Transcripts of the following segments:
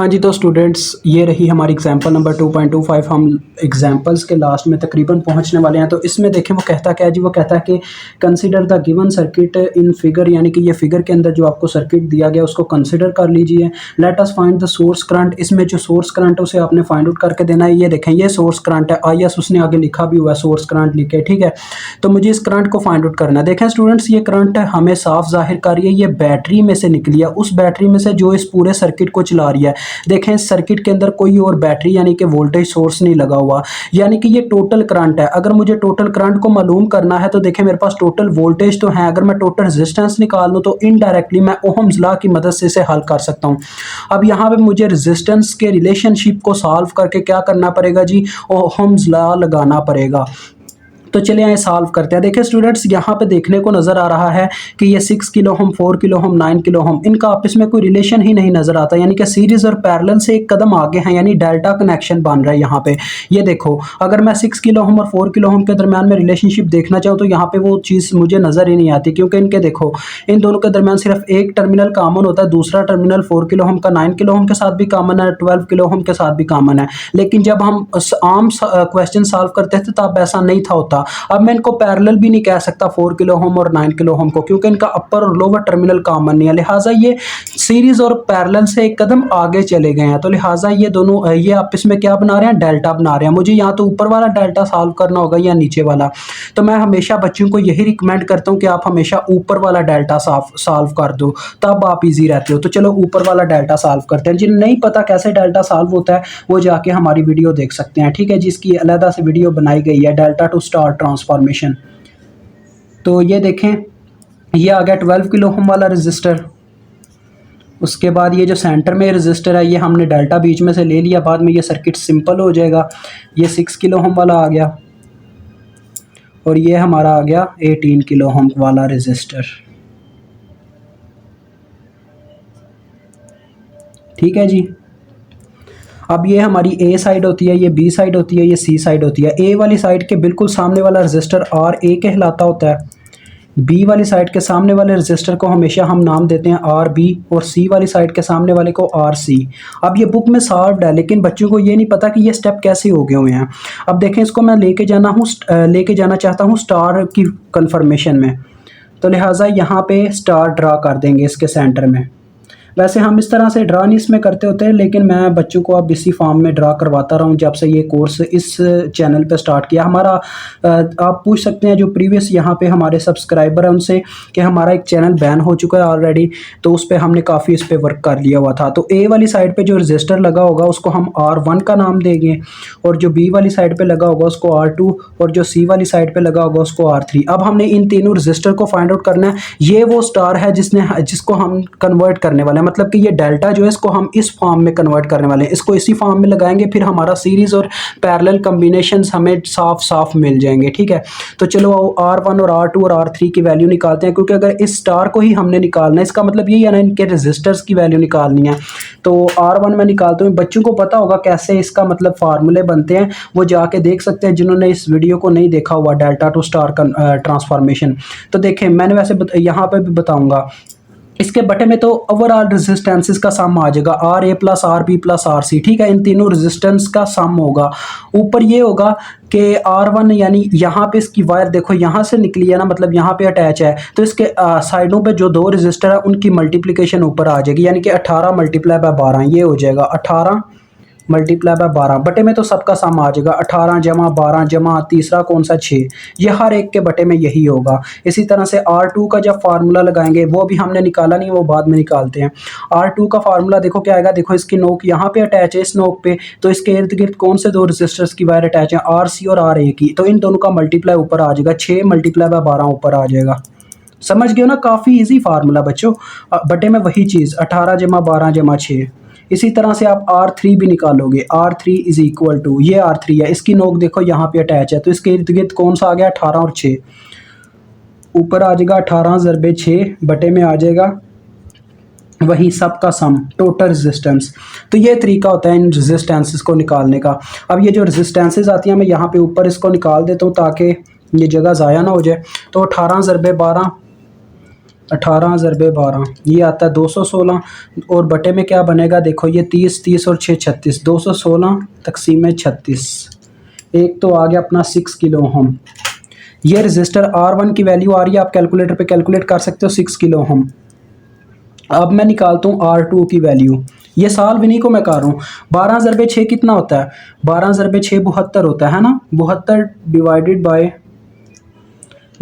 हाँ जी, तो स्टूडेंट्स ये रही हमारी एग्जांपल नंबर 2.25। हम एग्जांपल्स के लास्ट में तकरीबन पहुंचने वाले हैं। तो इसमें देखें वो कहता क्या है जी, वो कहता है कि consider the given circuit in figure, यानी कि ये फिगर के अंदर जो आपको सर्किट दिया गया उसको कंसीडर कर लीजिए। Let us find the source current. इसमें जो सोर्स करंट है उसे आपने फाइंड आउट करके देना है। ये देखें ये सोर्स करंट है, आई एस उसने आगे लिखा भी हुआ है, सोर्स करंट लिखे, ठीक है। तो मुझे इस करंट को फाइंड आउट करना है। देखें स्टूडेंट्स, ये करंट हमें साफ जाहिर कर रही है, ये बैटरी में से निकली है, उस बैटरी में से जो इस पूरे सर्किट को चला रही है। देखें इस सर्किट के अंदर कोई और बैटरी यानी कि वोल्टेज सोर्स नहीं लगा हुआ, यानी कि ये टोटल करंट है। अगर मुझे टोटल करंट को मालूम करना है तो देखें मेरे पास टोटल वोल्टेज तो है, अगर मैं टोटल रेजिस्टेंस निकाल लूँ तो इनडायरेक्टली मैं ओहम्स लॉ की मदद से इसे हल कर सकता हूँ। अब यहाँ पे मुझे रेजिस्टेंस के रिलेशनशिप को सॉल्व करके क्या करना पड़ेगा जी, ओहम्स लॉ लगाना पड़ेगा। तो चलिए यहाँ सॉल्व करते हैं। देखिए स्टूडेंट्स, यहाँ पे देखने को नज़र आ रहा है कि ये 6 kilo ohm, 4 kilo ohm, 9 kilo ohm, इनका आपस में कोई रिलेशन ही नहीं नज़र आता, यानी कि सीरीज़ और पैरेलल से एक कदम आगे हैं, यानी डेल्टा कनेक्शन बन रहा है यहाँ पे। ये देखो, अगर मैं 6 किलो ओम और 4 किलो ओम के दरमियान में रिलेशनशिप देखना चाहूँ तो यहाँ पे वो चीज़ मुझे नज़र ही नहीं आती, क्योंकि इनके देखो इन दोनों के दरमियान सिर्फ एक टर्मिनल कॉमन होता है, दूसरा टर्मिनल 4 किलो ओम का 9 किलो ओम के साथ भी कॉमन है, 12 किलो ओम के साथ भी कॉमन है। लेकिन जब हम आम क्वेश्चन सॉल्व करते थे तब ऐसा नहीं था होता। अब मैं इनको पैरेलल भी नहीं कह सकता 4 किलो ओम और 9 किलो ओम को, क्योंकि इनका अपर और लोअर टर्मिनल कॉमन नहीं है, लिहाजा ये सीरीज और पैरेलल से एक कदम आगे चले गए हैं। तो लिहाजा ये दोनों ये आपस में क्या बना रहे हैं, डेल्टा बना रहे हैं। मुझे यहाँ तो ऊपर वाला डेल्टा सॉल्व करना होगा या नीचे वाला, तो मैं हमेशा बच्चों को यही रिकमेंड करता हूँ कि आप हमेशा ऊपर वाला डेल्टा सॉल्व कर दो, तब आप इजी रहते हो। तो चलो ऊपर वाला डेल्टा सॉल्व करते हैं। जिन्हें नहीं पता कैसे डेल्टा सॉल्व होता है वो जाके हमारी वीडियो देख सकते हैं, ठीक है, जिसकी अलग से वीडियो बनाई गई है, डेल्टा टू स्टार ट्रांसफॉर्मेशन। तो ये देखें, ये आ गया 12 किलो ओम वाला रजिस्टर। उसके बाद ये जो सेंटर में रजिस्टर है ये हमने डेल्टा बीच में से ले लिया, बाद में ये सर्किट सिंपल हो जाएगा। ये 6 किलो ओम वाला आ गया और ये हमारा आ गया 18 किलो ओम वाला रजिस्टर, ठीक है जी। अब ये हमारी ए साइड होती है, ये बी साइड होती है, ये सी साइड होती है। ए वाली साइड के बिल्कुल सामने वाला रजिस्टर आर ए कहलाता होता है। बी वाली साइड के सामने वाले रजिस्टर को हमेशा हम नाम देते हैं आर बी, और सी वाली साइड के सामने वाले को आर सी। अब ये बुक में सॉल्व्ड है, लेकिन बच्चों को ये नहीं पता कि ये स्टेप कैसे हो गए हुए हैं। अब देखें, इसको मैं लेके जाना चाहता हूँ स्टार की कन्फर्मेशन में, तो लिहाजा यहाँ पे स्टार ड्रा कर देंगे इसके सेंटर में। वैसे हम इस तरह से ड्रा नहीं इसमें करते होते हैं, लेकिन मैं बच्चों को अब इसी फॉर्म में ड्रा करवाता रहा हूँ जब से ये कोर्स इस चैनल पे स्टार्ट किया हमारा। आप पूछ सकते हैं जो प्रीवियस यहाँ पे हमारे सब्सक्राइबर हैं उनसे कि हमारा एक चैनल बैन हो चुका है ऑलरेडी, तो उस पर हमने काफ़ी इस पर वर्क कर लिया हुआ था। तो ए वाली साइड पर जो रजिस्टर लगा होगा उसको हम R1 का नाम देंगे, और जो बी वाली साइड पर लगा होगा उसको R2, और जो सी वाली साइड पर लगा होगा उसको R3। अब हमने इन तीनों रजिस्टर को फाइंड आउट करना है। ये वो स्टार है जिसको हम कन्वर्ट करने वाले हैं, मतलब कि ये डेल्टा जो है इसको हम इस फॉर्म में कन्वर्ट करने वाले हैं। इसको इसी फॉर्म में लगाएंगे, फिर हमारा सीरीज और पैरेलल कॉम्बिनेशंस हमें साफ साफ मिल जाएंगे, ठीक है। तो चलो R1 और R2 और R3 की वैल्यू निकालते हैं, क्योंकि अगर इस स्टार को ही हमने निकालना है इसका मतलब यही है ना, इनके रेजिस्टर्स की वैल्यू निकालनी है। तो R1 में निकालते हुए बच्चों को पता होगा कैसे इसका मतलब फार्मूले बनते हैं, वो जाके देख सकते हैं जिन्होंने इस वीडियो को नहीं देखा हुआ, डेल्टा टू स्टार ट्रांसफॉर्मेशन। तो देखें, मैंने वैसे यहाँ पे भी बताऊंगा, इसके बटे में तो ओवरऑल रेजिस्टेंसेस का सम आ जाएगा, R A plus R B plus R C, ठीक है। इन तीनों रेजिस्टेंस का सम होगा। ऊपर ये होगा कि R1 यानी यहाँ पे इसकी वायर देखो यहाँ से निकली है ना, मतलब यहाँ पे अटैच है, तो इसके साइडों पे जो दो रेजिस्टर है उनकी मल्टीप्लिकेशन ऊपर आ जाएगी, यानी कि 18 मल्टीप्लाई बाय 12, ये हो जाएगा 18 मल्टीप्लाई बाय 12। बटे में तो सबका सम आ जाएगा, 18 जमा 12 जमा तीसरा कौन सा 6, ये हर एक के बटे में यही होगा। इसी तरह से R2 का जब फार्मूला लगाएंगे, वो भी हमने निकाला नहीं, वो बाद में निकालते हैं। R2 का फार्मूला देखो क्या आएगा, देखो इसकी नोक यहाँ पे अटैच है, इस नोक पे, तो इसके इर्द गिर्द कौन से दो रजिस्टर्स की वायर अटैच है, RC और RA की, तो इन दोनों का मल्टीप्लाई ऊपर आ जाएगा, 6 मल्टीप्लाई बाय 12 ऊपर आ जाएगा। समझ गए ना, काफ़ी ईजी फार्मूला बच्चों। बटे में वही चीज़ 18 जमा 12 जमा 6। इसी तरह से आप R3 भी निकालोगे, R3 इज इक्वल टू, ये R3 है, इसकी नोक देखो यहाँ पे अटैच है, तो इसके इर्द गिर्द कौन सा आ गया, 18 और 6, ऊपर आ जाएगा 18 ज़रबे 6, बटे में आ जाएगा वही सबका सम, टोटल रेजिस्टेंस। तो ये तरीका होता है इन रेजिस्टेंसेस को निकालने का। अब ये जो रेजिस्टेंसेस आती हैं मैं यहाँ पे ऊपर इसको निकाल देता हूँ ताकि ये जगह ज़ाया ना हो जाए। तो 18 ज़रबे 12 18 ज़रबे 12 ये आता है 216 और बटे में क्या बनेगा देखो ये 30 30 और 6 36 216 तकसीम 36 एक तो आ गया अपना 6 किलो ओम। ये रजिस्टर R1 की वैल्यू आ रही है, आप कैलकुलेटर पे कैलकुलेट कर सकते हो 6 किलो ओम। अब मैं निकालता हूँ R2 की वैल्यू, ये साल भी नहीं को मैं कर रहा हूँ। 12 ज़रबे 6 कितना होता है, 12 ज़रबे 6 72 होता है ना, 72 डिवाइडेड बाय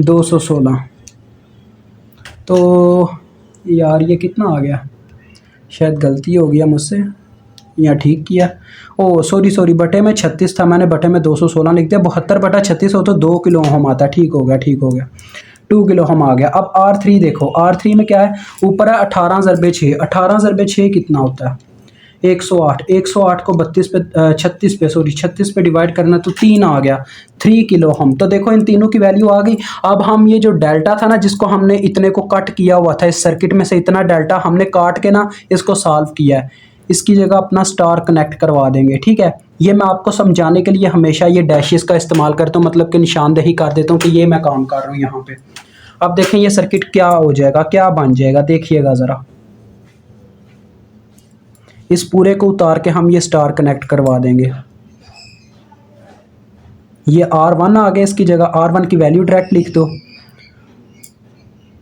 216। तो यार ये कितना आ गया, शायद गलती हो गया मुझसे या ठीक किया। ओ सॉरी बटे में 36 था, मैंने बटे में 216 लिख दिया। 72 बटा 36 हो तो 2 किलो ओम आता है। ठीक हो गया 2 किलो ओम आ गया। अब R3 देखो, R3 में क्या है, ऊपर है 18 ज़रबे 6, 18 ज़रबे 6 कितना होता है 108, 108 को 36 पे डिवाइड करना तो 3 आ गया 3 किलो ओम। तो देखो इन तीनों की वैल्यू आ गई। अब हम ये जो डेल्टा था ना जिसको हमने इतने को कट किया हुआ था, इस सर्किट में से इतना डेल्टा हमने काट के ना इसको सॉल्व किया है, इसकी जगह अपना स्टार कनेक्ट करवा देंगे। ठीक है, ये मैं आपको समझाने के लिए हमेशा ये डैशेस का इस्तेमाल करता हूँ, मतलब कि निशानदेही कर देता हूँ कि ये मैं काम कर रहा हूँ यहाँ पे। अब देखें ये सर्किट क्या हो जाएगा, क्या बन जाएगा, देखिएगा ज़रा। इस पूरे को उतार के हम ये स्टार कनेक्ट करवा देंगे। ये R1 आ गया, इसकी जगह R1 की वैल्यू डायरेक्ट लिख दो,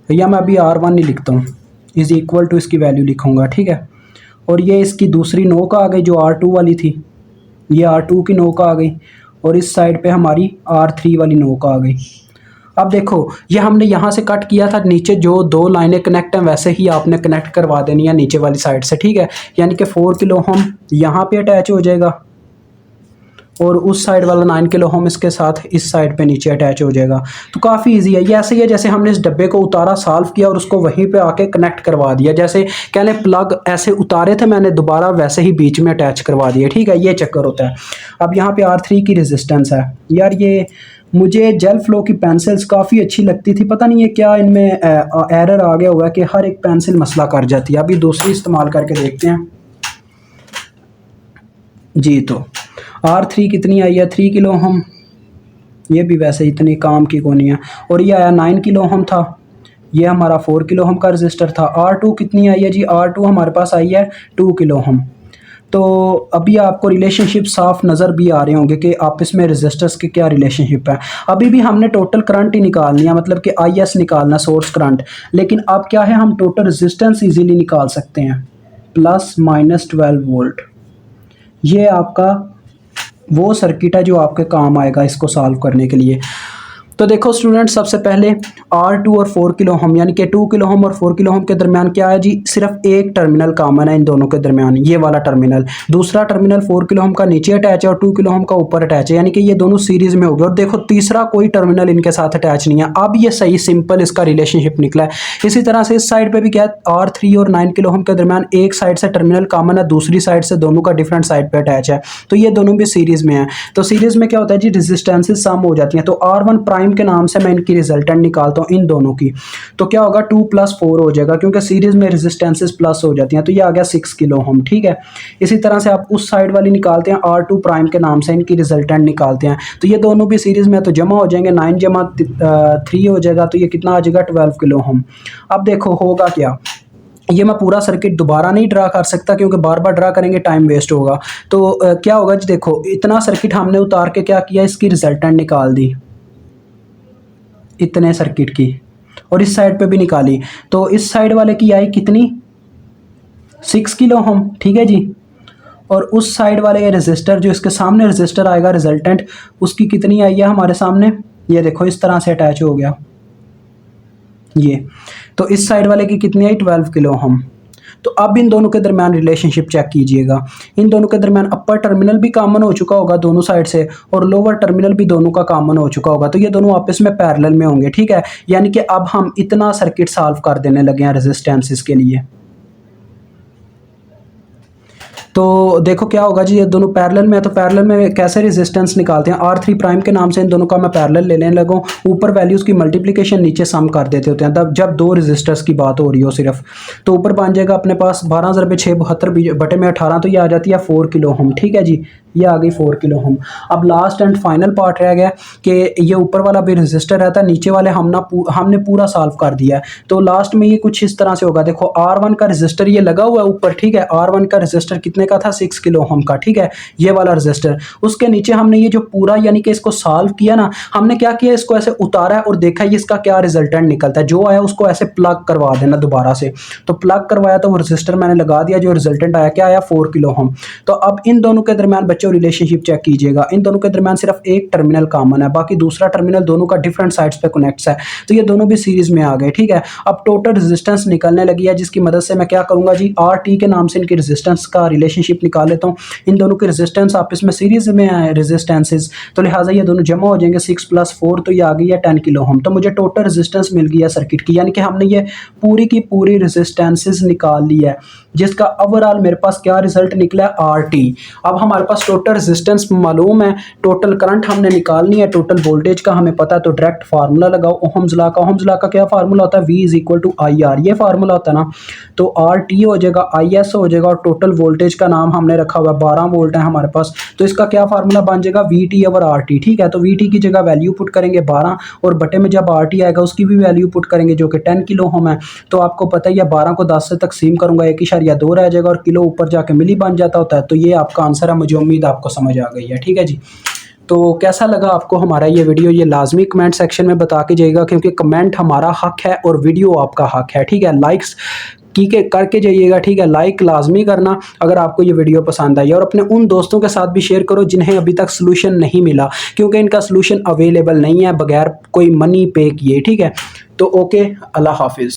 या मैं अभी R1 नहीं लिखता हूँ, इज इक्वल टू इसकी वैल्यू लिखूँगा। ठीक है, और ये इसकी दूसरी नोक आ गई जो R2 वाली थी, ये R2 की नोक आ गई, और इस साइड पे हमारी R3 वाली नोक आ गई। अब देखो ये हमने यहाँ से कट किया था, नीचे जो दो लाइनें कनेक्ट हैं वैसे ही आपने कनेक्ट करवा देनी है नीचे वाली साइड से। ठीक है, यानी कि 4 किलो ओम यहाँ पे अटैच हो जाएगा और उस साइड वाला 9 किलो ओम इसके साथ इस साइड पे नीचे अटैच हो जाएगा। तो काफ़ी इजी है, ये ऐसे ही है जैसे हमने इस डब्बे को उतारा, सॉल्व किया और उसको वहीं पे आके कनेक्ट करवा दिया। जैसे कह लें प्लग ऐसे उतारे थे मैंने, दोबारा वैसे ही बीच में अटैच करवा दिया। ठीक है, ये चक्कर होता है। अब यहाँ पे R3 की रेजिस्टेंस है। यार ये मुझे जेल फ्लो की पेंसिल्स काफ़ी अच्छी लगती थी, पता नहीं है क्या इनमें एरर आ गया हुआ है कि हर एक पेंसिल मसला कर जाती है। अभी दूसरी इस्तेमाल करके देखते हैं जी। तो R3 कितनी आई है, 3 किलो ओम। ये भी वैसे इतनी काम की कोनी है। और ये आया 9 किलो ओम था, ये हमारा 4 किलो ओम का रजिस्टर था। R2 कितनी आई है जी, R2 हमारे पास आई है 2 किलो ओम। तो अभी आपको रिलेशनशिप साफ नज़र भी आ रहे होंगे कि आपस में रजिस्टर्स के क्या रिलेशनशिप है। अभी भी हमने टोटल करंट ही निकालनी है, मतलब कि IS निकालना, सोर्स करंट। लेकिन अब क्या है, हम टोटल रेजिस्टेंस इजीली निकाल सकते हैं, प्लस माइनस 12 वोल्ट। ये आपका वो सर्किट है जो आपके काम आएगा इसको सॉल्व करने के लिए। तो देखो स्टूडेंट, सबसे पहले R2 और 4 किलो ओम यानी कि 2 किलो ओम और 4 किलो ओम के दरमियान क्या है जी, सिर्फ एक टर्मिनल कॉमन है इन दोनों के दरमियान, ये वाला टर्मिनल। दूसरा टर्मिनल 4 किलो ओम का नीचे अटैच है और 2 किलो ओम का ऊपर अटैच है, यानी कि ये दोनों सीरीज में हो गए। और देखो तीसरा कोई टर्मिनल इनके साथ अटैच नहीं है। अब ये सही सिंपल इसका रिलेशनशिप निकला है। इसी तरह से इस साइड पर भी क्या है, R3 और 9 किलो ओम के दरमियान एक साइड से टर्मिनल कॉमन है, दूसरी साइड से दोनों का डिफरेंट साइड पर अटैच है, तो ये दोनों भी सीरीज में है। तो सीरीज में क्या होता है जी, रेजिस्टेंसेज सम हो जाती हैं। तो R1 प्राइम के नाम से मैं की रिजल्टेंट निकालता हूं इन दोनों की, तो क्या होगा 2 + 4 हो जाएगा, क्योंकि सीरीज में रेजिस्टेंसेस प्लस हो जाती हैं। तो ये आ गया 6 किलो ओम। ठीक है, इसी तरह से आप उस साइड वाली निकालते हैं R2 प्राइम के नाम से, इनकी रिजल्टेंट निकालते हैं। तो ये दोनों भी सीरीज में तो जमा हो जाएंगे, 9 जमा 3 हो जाएगा, तो ये कितना आ जाएगा 12 किलो ओम। अब देखो होगा क्या, ये मैं पूरा सर्किट दोबारा नहीं ड्रा कर सकता क्योंकि बार बार ड्रा करेंगे टाइम वेस्ट होगा। तो क्या होगा जी, देखो इतना सर्किट हमने उतार के क्या किया, इसकी रिजल्टेंट निकाल दी इतने सर्किट की, और इस साइड पे भी निकाली। तो इस साइड वाले की आई कितनी, 6 किलो ओम। ठीक है जी, और उस साइड वाले रेजिस्टर जो इसके सामने रेजिस्टर आएगा रिजल्टेंट, उसकी कितनी आई है हमारे सामने, ये देखो इस तरह से अटैच हो गया ये। तो इस साइड वाले की कितनी आई, 12 किलो ओम। तो अब इन दोनों के दरमियान रिलेशनशिप चेक कीजिएगा। इन दोनों के दरमियान अपर टर्मिनल भी कॉमन हो चुका होगा दोनों साइड से, और लोअर टर्मिनल भी दोनों का कॉमन हो चुका होगा, तो ये दोनों आपस में पैरेलल में होंगे। ठीक है, यानी कि अब हम इतना सर्किट सॉल्व कर देने लगे हैं रेजिस्टेंसेस के लिए। तो देखो क्या होगा जी, ये दोनों पैरेलल में है, तो पैरेलल में कैसे रेजिस्टेंस निकालते हैं, R3 प्राइम के नाम से इन दोनों का मैं पैरेलल लेने लगूँ, ऊपर वैल्यूज़ की मल्टीप्लिकेशन नीचे सम कर देते होते हैं, तब जब दो रेजिस्टर्स की बात हो रही हो सिर्फ, तो ऊपर बन जाएगा अपने पास 12 ज़रबे 6 72 बटे में 18, तो ये आ जाती है 4 किलो ओम। ठीक है जी, ये आ गई 4 किलो ओम। अब लास्ट एंड फाइनल पार्ट रह गया कि ये ऊपर वाला भी रेजिस्टर रहता है, नीचे वाले हमने पूरा सॉल्व कर दिया है। तो लास्ट में ये कुछ इस तरह से होगा, देखो R1 का रेजिस्टर ये लगा हुआ है ऊपर, ठीक है, R1 का रेजिस्टर कितने का था, 6 किलो ओम का, ठीक है, ये वाला रेजिस्टर। उसके नीचे हमने ये जो पूरा यानी कि इसको सॉल्व किया ना, हमने क्या किया, इसको ऐसे उतारा है और देखा ये इसका क्या रिजल्टेंट निकलता है, जो आया उसको ऐसे प्लग करवा देना दोबारा से। तो प्लग करवाया तो वो रेजिस्टर मैंने लगा दिया, जो रिजल्टेंट आया क्या आया, 4 किलो ओम। तो अब इन दोनों के दरमियान बच्चों रिलेशनशिप चेक कीजिएगा, इन दोनों के दरमियान सिर्फ एक टर्मिनल कॉमन है, बाकी दूसरा टर्मिनल दोनों का डिफरेंट साइड्स पे कनेक्ट्स है, तो ये दोनों भी सीरीज में आ गए। ठीक है, अब टोटल रेजिस्टेंस निकलने लगी है, जिसकी मदद से मैं क्या करूंगा जी, RT के नाम से इनकी रेजिस्टेंस का रिलेशनशिप निकाल लेता हूँ। इन दोनों की रेजिस्टेंस आपस में सीरीज में है रेजिस्टेंसेज, तो लिहाजा ये दोनों जमा हो जाएंगे, 6 + 4, तो ये आ गई है 10 किलो ओम। तो मुझे टोटल रेजिस्टेंस मिल गई है सर्किट की, यानी कि हमने ये पूरी की पूरी रेजिस्टेंसेज निकाल ली है, जिसका ओवरऑल मेरे पास क्या रिजल्ट निकला है, RT। अब हमारे पास टोटल रेजिस्टेंस मालूम है, टोटल करंट हमने निकालनी है, टोटल वोल्टेज का हमें पता है, तो डायरेक्ट फार्मूला लगाओ ओहम्स लॉ का। ओहम्स लॉ का क्या फार्मूला होता है, V = IR, ये फार्मूला होता है ना। तो RT हो जाएगा, IS हो जाएगा, और टोटल वोल्टेज का नाम हमने रखा हुआ है 12 वोल्ट है हमारे पास, तो इसका क्या फार्मूला बन जाएगा, VT/RT। ठीक है, तो VT की जगह वैल्यू पुट करेंगे 12, और बटे में जब RT आएगा उसकी भी वैल्यू पुट करेंगे, जो कि 10 किलो ओम है। तो आपको पता ही है 12 को 10 से तकसीम करूंगा, 1.2 रह जाएगा, और किलो ऊपर जाके मिली बन जाता होता है। तो ये आपका आंसर है, मुझे उम्मीद आपको समझ आ गई है। ठीक है जी, तो कैसा लगा आपको हमारा ये वीडियो, ये लाजमी कमेंट सेक्शन में बता के जाइएगा, क्योंकि कमेंट हमारा हक है और वीडियो आपका हक है। ठीक है, लाइक्स की के करके जाइएगा, ठीक है, लाइक लाजमी करना अगर आपको ये वीडियो पसंद आई, और अपने उन दोस्तों के साथ भी शेयर करो जिन्हें अभी तक सोल्यूशन नहीं मिला, क्योंकि इनका सोल्यूशन अवेलेबल नहीं है बगैर कोई मनी पे किए। ठीक है, तो ओके, अल्लाह हाफिज़।